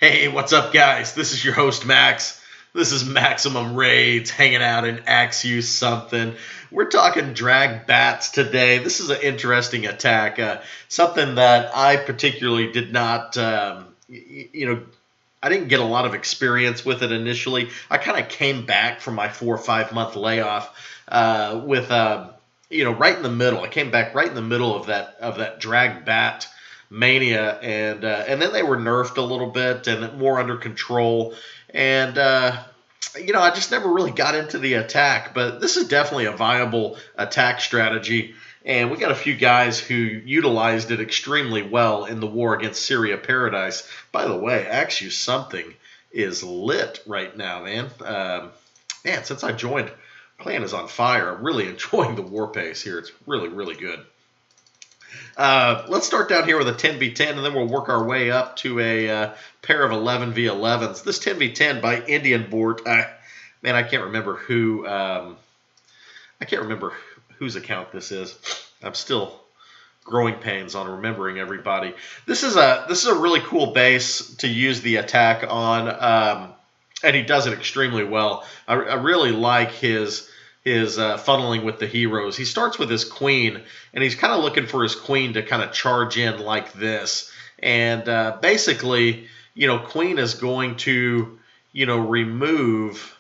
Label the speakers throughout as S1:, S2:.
S1: Hey, what's up, guys? This is your host, Max. This is Maximum Raids hanging out in AxeYouSomethin. We're talking drag bats today. This is an interesting attack, something that I particularly did not, I didn't get a lot of experience with it initially. I kind of came back from my 4 or 5 month layoff right in the middle. I came back right in the middle of that drag bat mania, and then they were nerfed a little bit and more under control. And I just never really got into the attack, but this is definitely a viable attack strategy. And we got a few guys who utilized it extremely well in the war against Syria Paradise. By the way, AxeYouSomethin is lit right now, man. Since I joined, clan is on fire. I'm really enjoying the war pace here. It's really, really good. Let's start down here with a 10v10, and then we'll work our way up to a pair of 11v11s. This 10v10 by Indian Board. I can't remember who. I can't remember whose account this is. I'm still growing pains on remembering everybody. This is a really cool base to use the attack on, and he does it extremely well. I really like his funneling with the heroes. He starts with his queen, and he's kind of looking for his queen to kind of charge in like this. And basically, queen is going to, remove,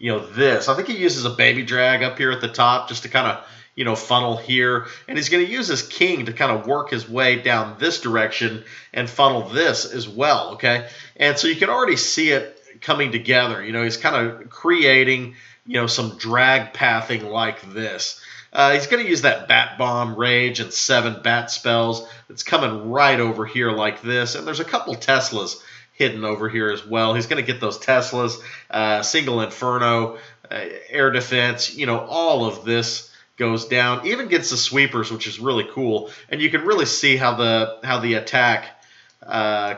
S1: this. I think he uses a baby drag up here at the top just to kind of, funnel here. And he's going to use his king to kind of work his way down this direction and funnel this as well, okay? And so you can already see it coming together. He's kind of creating some drag pathing like this. He's going to use that Bat Bomb, Rage, and 7 bat spells. It's coming right over here like this. And there's a couple Teslas hidden over here as well. He's going to get those Teslas, single Inferno, air defense. All of this goes down. Even gets the sweepers, which is really cool. And you can really see how the attack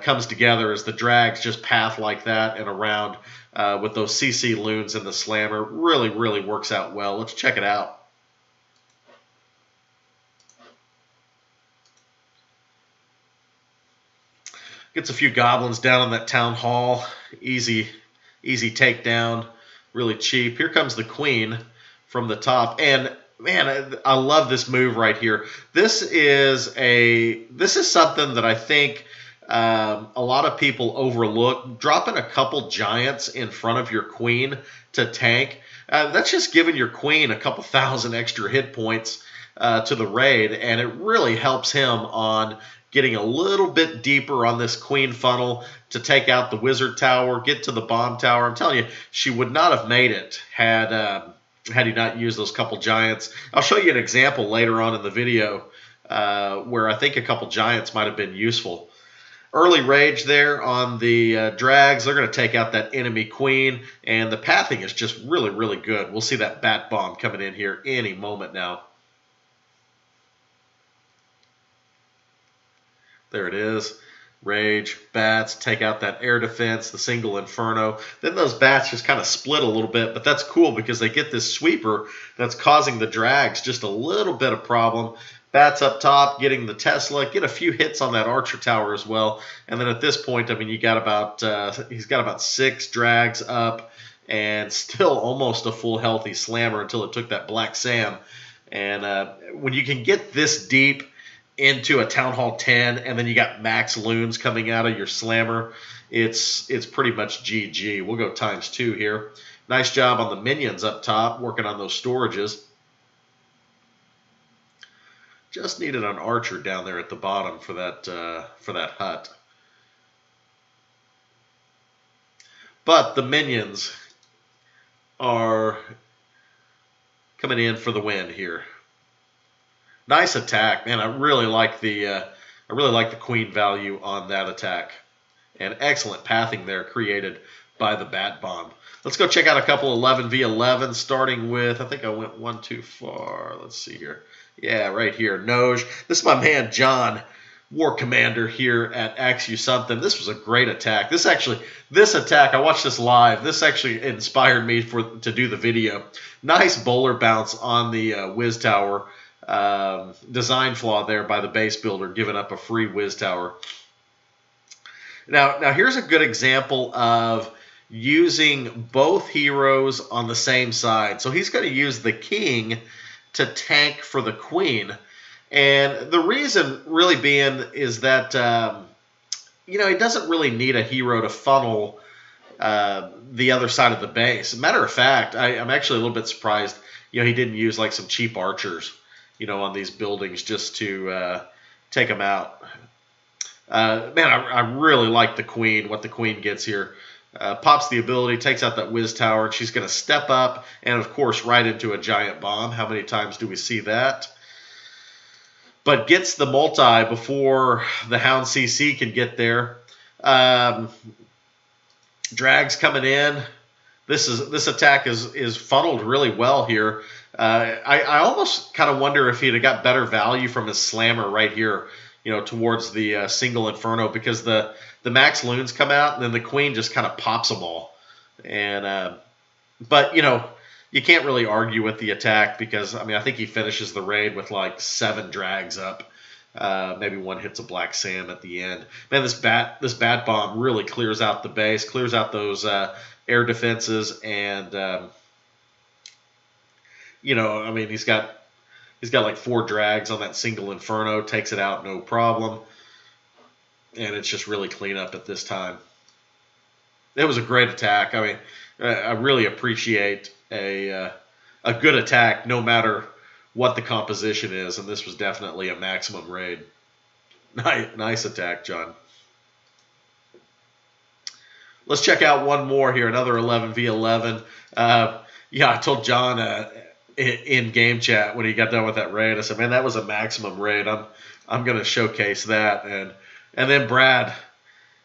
S1: comes together as the drags just path like that and around with those CC loons and the slammer. Really, really works out well. Let's check it out. Gets a few goblins down on that town hall. Easy takedown. Really cheap. Here comes the queen from the top. And man, I love this move right here. This is something that I think a lot of people overlook. Dropping a couple giants in front of your queen to tank. That's just giving your queen a couple thousand extra hit points to the raid, and it really helps him on getting a little bit deeper on this queen funnel to take out the wizard tower, get to the bomb tower. I'm telling you, she would not have made it had he not used those couple giants. I'll show you an example later on in the video where I think a couple giants might have been useful. Early rage there on the drags. They're going to take out that enemy queen, and the pathing is just really, really good. We'll see that bat bomb coming in here any moment now. There it is. Rage, bats, take out that air defense, the single Inferno. Then those bats just kind of split a little bit, but that's cool because they get this sweeper that's causing the drags just a little bit of problem. Bats up top, getting the Tesla, get a few hits on that archer tower as well. And then at this point, you got about he's got about 6 drags up and still almost a full healthy slammer until it took that Black Sam. And when you can get this deep into a Town Hall 10, and then you got max loons coming out of your slammer, it's pretty much GG. We'll go ×2 here. Nice job on the minions up top, working on those storages. Just needed an archer down there at the bottom for that hut. But the minions are coming in for the win here. Nice attack, man. I really like the queen value on that attack, and excellent pathing there created by the bat bomb. Let's go check out a couple 11v11, starting with, I think I went one too far. Let's see here. Yeah, right here, Noj. This is my man John, War Commander here at AxeYouSomethin. This was a great attack. This attack, I watched this live. This actually inspired me to do the video. Nice bowler bounce on the Wiz Tower. Design flaw there by the base builder, giving up a free Wiz Tower. Now here's a good example of using both heroes on the same side. So he's going to use the king to tank for the queen. And the reason really being is that, he doesn't really need a hero to funnel the other side of the base. Matter of fact, I'm actually a little bit surprised, he didn't use like some cheap archers, on these buildings just to take them out. I really like the queen, what the queen gets here. Pops the ability, takes out that whiz tower, and she's going to step up, and of course, right into a giant bomb. How many times do we see that? But gets the multi before the Hound CC can get there. Drags coming in. This attack is funneled really well here. I almost kind of wonder if he'd have got better value from his slammer right here, towards the single Inferno, because the max loons come out and then the queen just kind of pops them all. And but you can't really argue with the attack because I think he finishes the raid with like 7 drags up. Maybe one hits a Black Sam at the end. Man, this bat bomb really clears out the base, clears out those air defenses, and he's got like 4 drags on that single Inferno, takes it out no problem, and it's just really clean up at this time. It was a great attack. I really appreciate a good attack no matter what the composition is, and this was definitely a maximum raid. Nice attack, John. Let's check out one more here, another 11v11. I told John in game chat when he got done with that raid, I said, man, that was a maximum raid. I'm going to showcase that. And then Brad,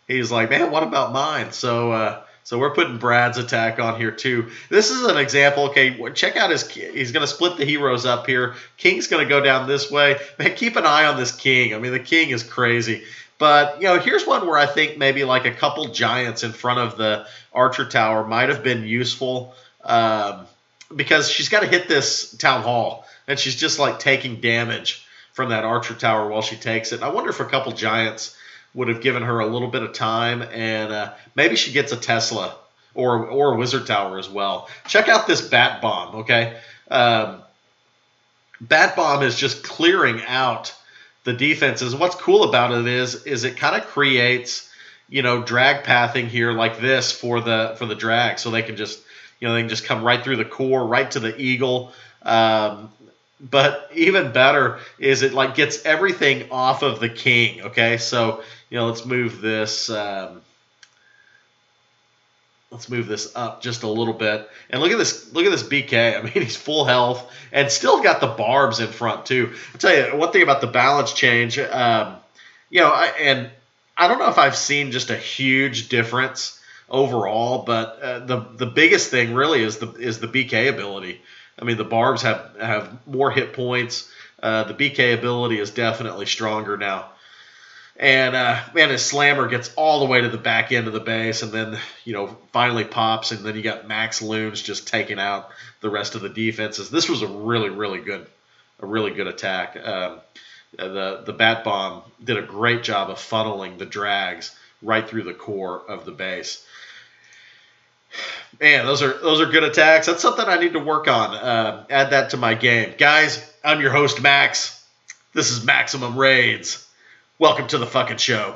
S1: he's like, man, what about mine? So we're putting Brad's attack on here too. This is an example. Okay, check out he's going to split the heroes up here. King's going to go down this way. Man, keep an eye on this king. The king is crazy. But, here's one where I think maybe like a couple giants in front of the archer tower might have been useful, because she's got to hit this town hall, and she's just like taking damage from that archer tower while she takes it. And I wonder if a couple giants would have given her a little bit of time, and maybe she gets a Tesla or a wizard tower as well. Check out this bat bomb, okay? Bat bomb is just clearing out the defenses. And what's cool about it is it kind of creates, drag pathing here like this for the drag, so they can just come right through the core, right to the eagle. But even better is it like gets everything off of the king. Okay, so let's move this. Let's move this up just a little bit, and look at this. Look at this BK. He's full health and still got the barbs in front too. I'll tell you one thing about the balance change. And I don't know if I've seen just a huge difference overall, but the biggest thing really is the BK ability. The barbs have more hit points. The BK ability is definitely stronger now. And man, his slammer gets all the way to the back end of the base, and then finally pops, and then you got max loons just taking out the rest of the defenses. This was a really good attack. The bat bomb did a great job of funneling the drags right through the core of the base. Man, those are good attacks. That's something I need to work on. Add that to my game. Guys, I'm your host, Max. This is Maximum Raids. Welcome to the fucking show.